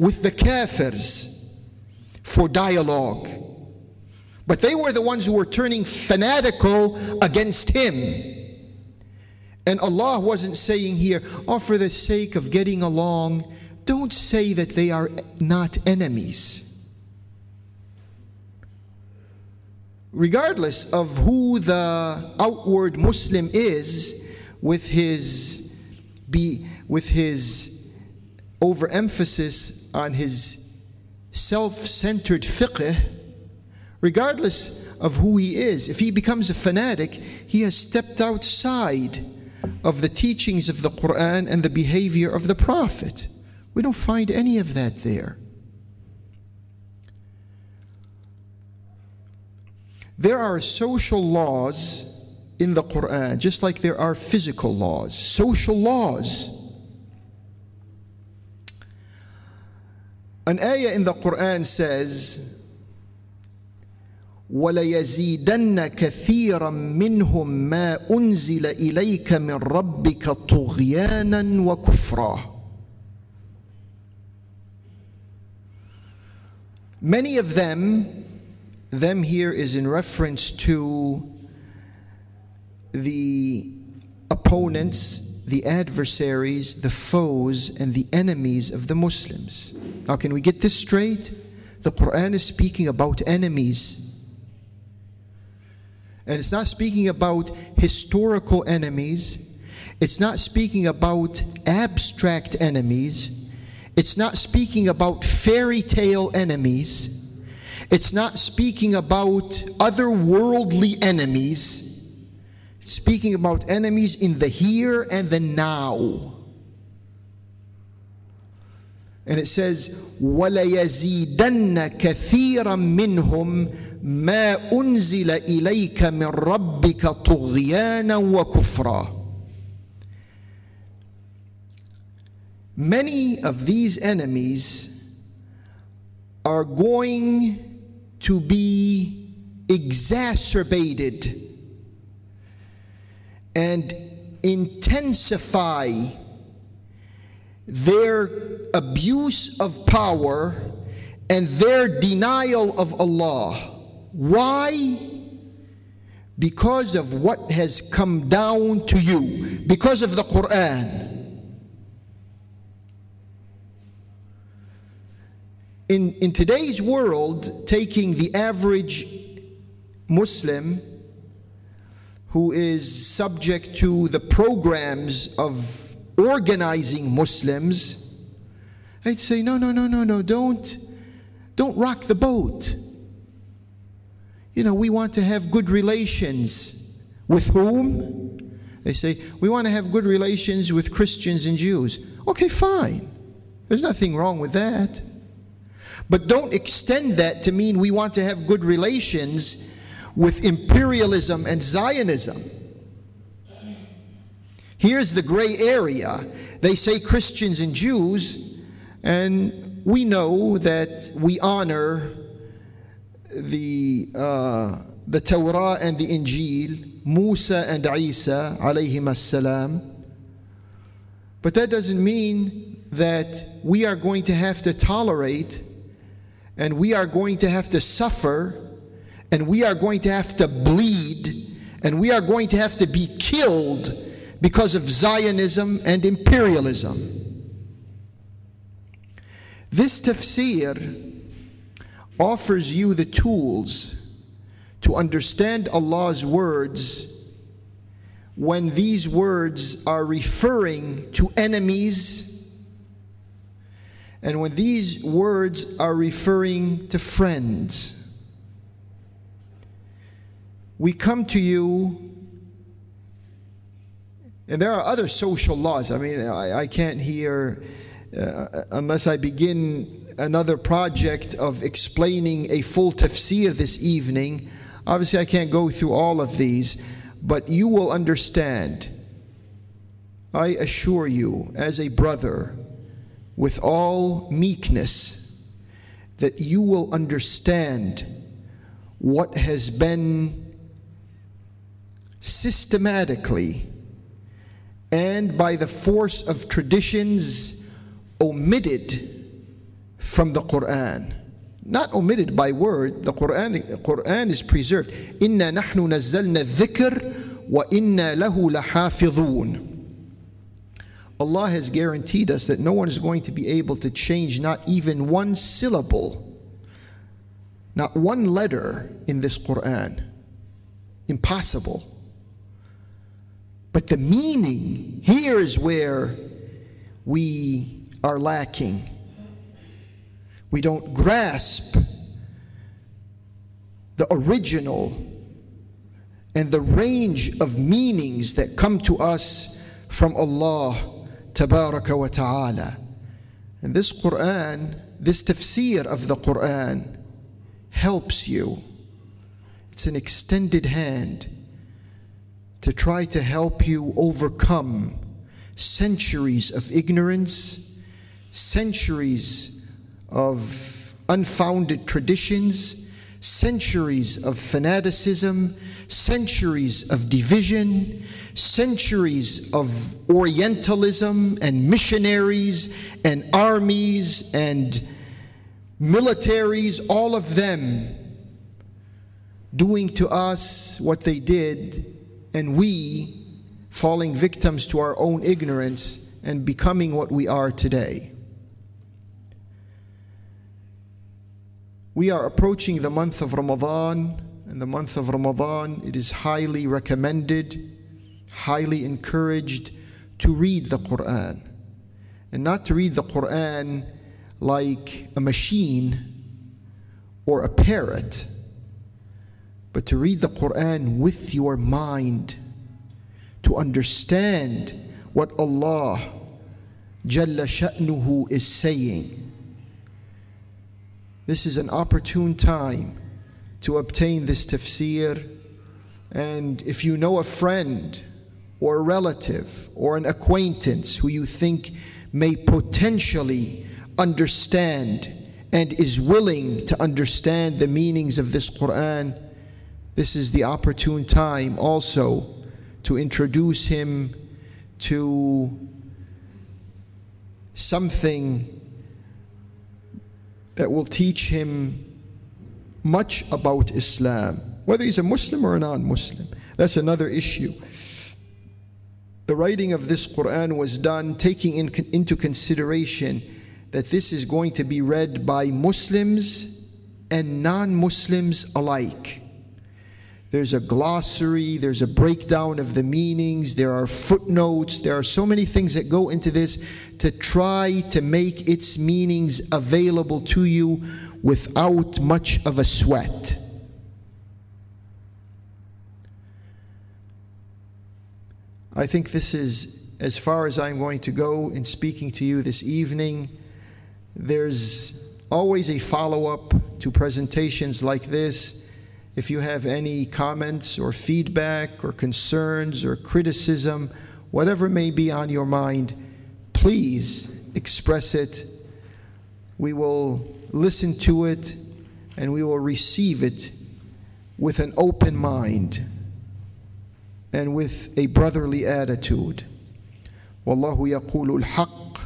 with the kafirs for dialogue. But they were the ones who were turning fanatical against him. And Allah wasn't saying here, oh, for the sake of getting along, don't say that they are not enemies. Regardless of who the outward Muslim is, with his overemphasis on his self-centered fiqh, regardless of who he is, if he becomes a fanatic, he has stepped outside of the teachings of the Qur'an and the behavior of the Prophet. We don't find any of that there. There are social laws in the Qur'an, just like there are physical laws, social laws. An ayah in the Qur'an says, وَلَيَزِيدَنَّ كَثِيرًا مِّنْهُمْ مَا أُنزِلَ إِلَيْكَ مِنْ رَبِّكَ طُغْيَانًا وَكُفْرًا. Many of them here is in reference to the opponents, the adversaries, the foes, and the enemies of the Muslims. Now, can we get this straight? The Qur'an is speaking about enemies. And it's not speaking about historical enemies. It's not speaking about abstract enemies. It's not speaking about fairy tale enemies. It's not speaking about otherworldly enemies. It's speaking about enemies in the here and the now. And it says, وَلَيَزِيدَنَّ كَثِيرًا مِّنْهُمْ مَا أُنزِلَ إِلَيْكَ مِنْ رَبِّكَ طُغْيَانًا وَكُفْرًا. Many of these enemies are going to be exacerbated and intensify their abuse of power and their denial of Allah. Why? Because of what has come down to you, because of the Qur'an. In today's world, taking the average Muslim who is subject to the programs of organizing Muslims, I'd say, no, don't rock the boat. You know, we want to have good relations. With whom? They say, we want to have good relations with Christians and Jews. Okay, fine. There's nothing wrong with that. But don't extend that to mean we want to have good relations with imperialism and Zionism. Here's the gray area. They say Christians and Jews, and we know that we honor the Torah and the Injil, Musa and Isa alayhim as-salam. But that doesn't mean that we are going to have to tolerate, and we are going to have to suffer, and we are going to have to bleed, and we are going to have to be killed because of Zionism and imperialism. This tafsir offers you the tools to understand Allah's words when these words are referring to enemies, and when these words are referring to friends. We come to you, and there are other social laws. I mean, I can't hear, unless I begin another project of explaining a full tafsir this evening. Obviously, I can't go through all of these, but you will understand. I assure you, as a brother, with all meekness, that you will understand what has been systematically and by the force of traditions omitted from the Qur'an. Not omitted by word. The Qur'an is preserved. إِنَّا نَحْنُ نَزَّلْنَا الذِّكْرَ وَإِنَّا لَهُ لَحَافِظُونَ. Allah has guaranteed us that no one is going to be able to change not even one syllable, not one letter in this Qur'an. Impossible. But the meaning, here is where we are lacking. We don't grasp the original and the range of meanings that come to us from Allah Tabaraka wa Ta'ala. And this Qur'an, this tafsir of the Qur'an helps you. It's an extended hand to try to help you overcome centuries of ignorance, centuries of unfounded traditions, centuries of fanaticism, centuries of division, centuries of Orientalism and missionaries and armies and militaries, all of them doing to us what they did, and we falling victims to our own ignorance and becoming what we are today. We are approaching the month of Ramadan, and the month of Ramadan, it is highly recommended, highly encouraged to read the Qur'an. And not to read the Qur'an like a machine or a parrot, but to read the Qur'an with your mind, to understand what Allah Jalla Sha'nuhu is saying. This is an opportune time to obtain this tafsir. And if you know a friend or a relative or an acquaintance who you think may potentially understand and is willing to understand the meanings of this Qur'an, this is the opportune time also to introduce him to something that will teach him much about Islam, whether he's a Muslim or a non-Muslim. That's another issue. The writing of this Qur'an was done taking into consideration that this is going to be read by Muslims and non-Muslims alike. There's a glossary, there's a breakdown of the meanings, there are footnotes, there are so many things that go into this to try to make its meanings available to you without much of a sweat. I think this is as far as I'm going to go in speaking to you this evening. There's always a follow-up to presentations like this. If you have any comments or feedback or concerns or criticism, whatever may be on your mind, please express it. We will listen to it and we will receive it with an open mind and with a brotherly attitude. Wallahu yaqulu al-haqq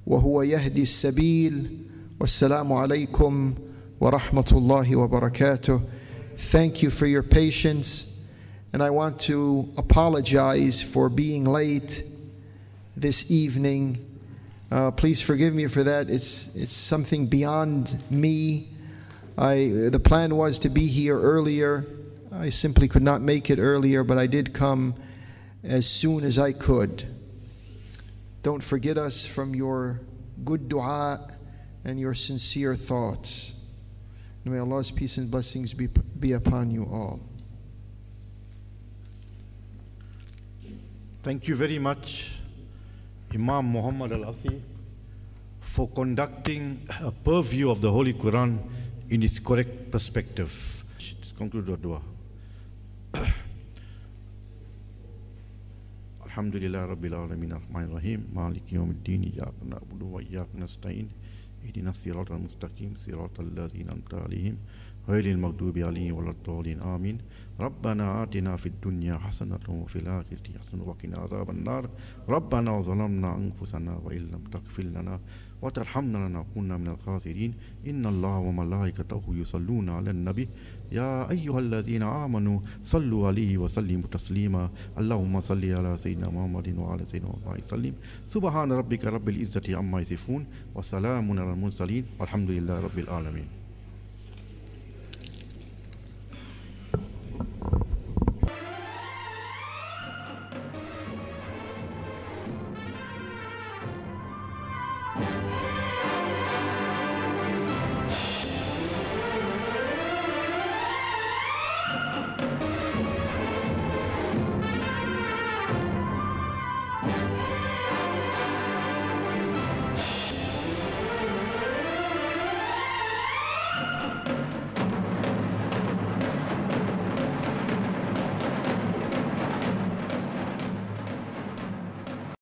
wa huwa yahdi as-sabil. Wassalamu alaykum wa rahmatullahi wa barakatuh. Thank you for your patience, and I want to apologize for being late this evening. Please forgive me for that. It's something beyond me. The plan was to be here earlier. I simply could not make it earlier, but I did come as soon as I could. Don't forget us from your good dua and your sincere thoughts. And may Allah's peace and blessings be upon you all. Thank you very much, Imam Muhammad Al-Asi, for conducting a purview of the Holy Quran in its correct perspective. Let's conclude our dua. Alhamdulillah Rabbil Alameen Ar-Rahman Ar-Rahim Maliki Yawmiddin Iyyaka na'budu wa iyyaka nasta'in Ihdinas siratal mustaqim siratal ladzina an'amta 'alaihim ghairil maghdubi 'alaihim waladdallin amin. Rabbana atina fid dunya hasanatan wa fil akhirati hasanatan wa qina azaban nar. Rabbana zalamna anfusana wa illam taghfir lana وترحمنا لنكون من الخاسرين إن الله وملائكته يصلون على النبي يا أيها الذين آمنوا صلوا عليه وسلموا تسليما اللهم صل على سيدنا محمد وعلى سيدنا محمد وسلم سبحان ربك رب العزة عما يصفون وسلام على المرسلين والحمد لله رب العالمين.